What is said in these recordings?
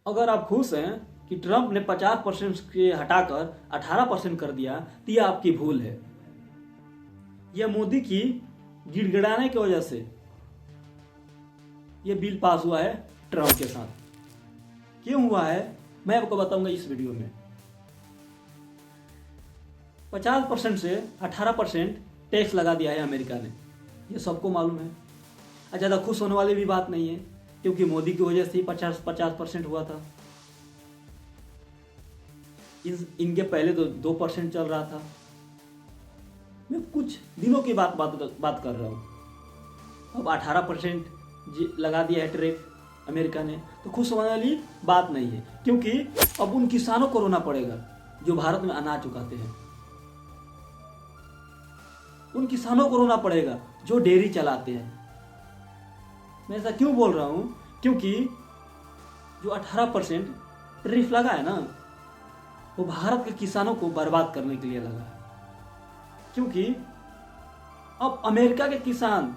अगर आप खुश हैं कि ट्रंप ने 50% से हटाकर 18% कर दिया तो यह आपकी भूल है। यह मोदी की गिड़गिड़ाने की वजह से यह बिल पास हुआ है ट्रंप के साथ। क्यों हुआ है मैं आपको बताऊंगा इस वीडियो में। 50% से 18% टैक्स लगा दिया है अमेरिका ने, यह सबको मालूम है। ज़्यादा खुश होने वाली भी बात नहीं है, क्योंकि मोदी की वजह से ही 50% हुआ था। इनके पहले तो 2% चल रहा था। मैं कुछ दिनों की बात कर रहा हूँ। अब 18% लगा दिया है टैरिफ अमेरिका ने, तो खुश होने वाली बात नहीं है, क्योंकि अब उन किसानों को रोना पड़ेगा जो भारत में अनाज उगाते हैं। उन किसानों को रोना पड़ेगा जो डेयरी चलाते हैं। मैं ऐसा क्यों बोल रहा हूं? क्योंकि जो 18% टैरिफ लगा है ना, वो भारत के किसानों को बर्बाद करने के लिए लगा है। क्योंकि अब अमेरिका के किसान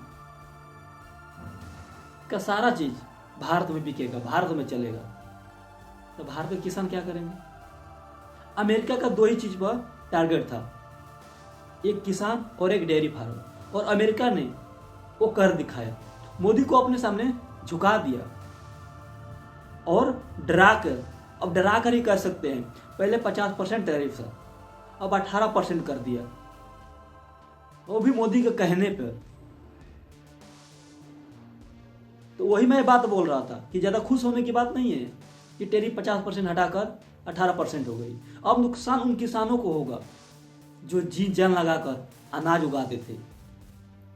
का सारा चीज भारत में बिकेगा, भारत में चलेगा, तो भारत के किसान क्या करेंगे? अमेरिका का दो ही चीज पर टारगेट था, एक किसान और एक डेयरी फार्म, और अमेरिका ने वो कर दिखाया। मोदी को अपने सामने झुका दिया और अब डरा कर ही कर सकते हैं। पहले 50% टैरिफ था, अब 18% कर दिया, वो भी मोदी के कहने पर। तो वही मैं बात बोल रहा था कि ज़्यादा खुश होने की बात नहीं है कि टैरिफ 50% हटाकर 18% हो गई। अब नुकसान उन किसानों को होगा जो जी जान लगाकर अनाज उगाते थे,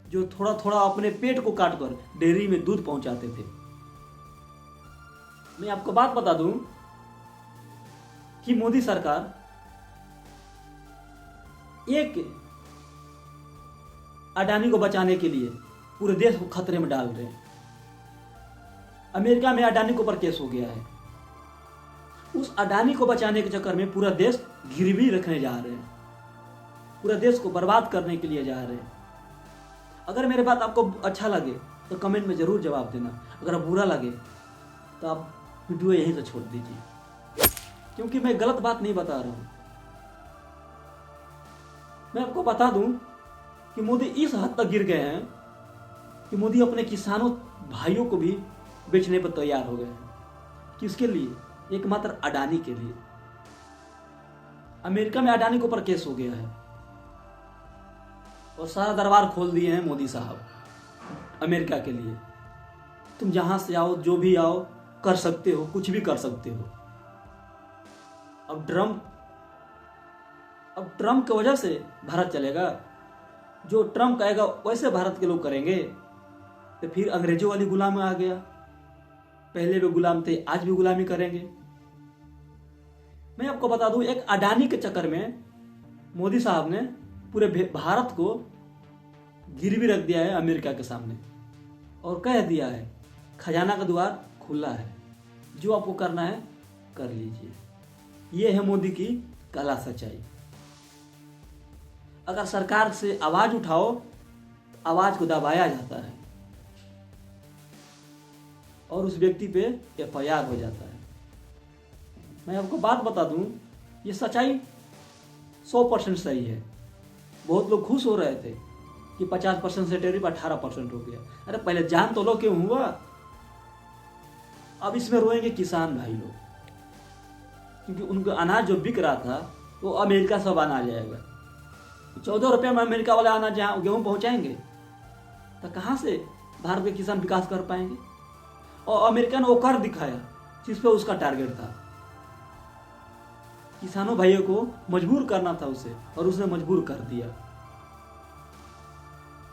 जो थोड़ा थोड़ा अपने पेट को काटकर डेयरी में दूध पहुंचाते थे। मैं आपको बात बता दूं कि मोदी सरकार एक अडानी को बचाने के लिए पूरे देश को खतरे में डाल रहे हैं। अमेरिका में अडानी के ऊपर केस हो गया है। उस अडानी को बचाने के चक्कर में पूरा देश गिरवी रखने जा रहे हैं, पूरा देश को बर्बाद करने के लिए जा रहे हैं। अगर मेरे बात आपको अच्छा लगे तो कमेंट में जरूर जवाब देना, अगर बुरा लगे तो आप वीडियो यहीं से छोड़ दीजिए, क्योंकि मैं गलत बात नहीं बता रहा हूं। मैं आपको बता दूं कि मोदी इस हद तक गिर गए हैं कि मोदी अपने किसानों भाइयों को भी बेचने पर तैयार हो गए हैं। किसके लिए? एकमात्र अडानी के लिए। अमेरिका में अडानी के ऊपर केस हो गया है और सारा दरबार खोल दिए हैं मोदी साहब अमेरिका के लिए। तुम जहां से आओ, जो भी आओ, कर सकते हो, कुछ भी कर सकते हो। अब ट्रम्प की वजह से भारत चलेगा। जो ट्रम्प कहेगा वैसे भारत के लोग करेंगे, तो फिर अंग्रेजों वाली गुलामी आ गया। पहले भी गुलाम थे, आज भी गुलामी करेंगे। मैं आपको बता दूं, एक अडानी के चक्कर में मोदी साहब ने पूरे भारत को गिरवी रख दिया है अमेरिका के सामने, और कह दिया है खजाना का द्वार खुला है, जो आपको करना है कर लीजिए। ये है मोदी की काला सच्चाई। अगर सरकार से आवाज उठाओ, आवाज को दबाया जाता है और उस व्यक्ति पे FIR हो जाता है। मैं आपको बात बता दूं, ये सच्चाई 100% सही है। बहुत लोग खुश हो रहे थे कि 50% से टैरिफ 18% हो गया। अरे पहले जान तो लो क्यों हुआ। अब इसमें रोएंगे किसान भाई लोग, क्योंकि उनको अनाज जो बिक रहा था वो अमेरिका सब अनाज जाएगा। 14 रुपये में अमेरिका वाले अनाज जहाँ गेहूँ पहुँचाएंगे, तो कहाँ से भारत के किसान विकास कर पाएंगे? और अमेरिका ने वो कर दिखाया जिस पे उसका टारगेट था। किसानों भाइयों को मजबूर करना था उसे, और उसने मजबूर कर दिया।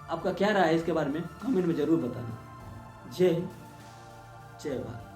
आपका क्या राय है इसके बारे में कमेंट में जरूर बताना। जय हिंद, जय भारत।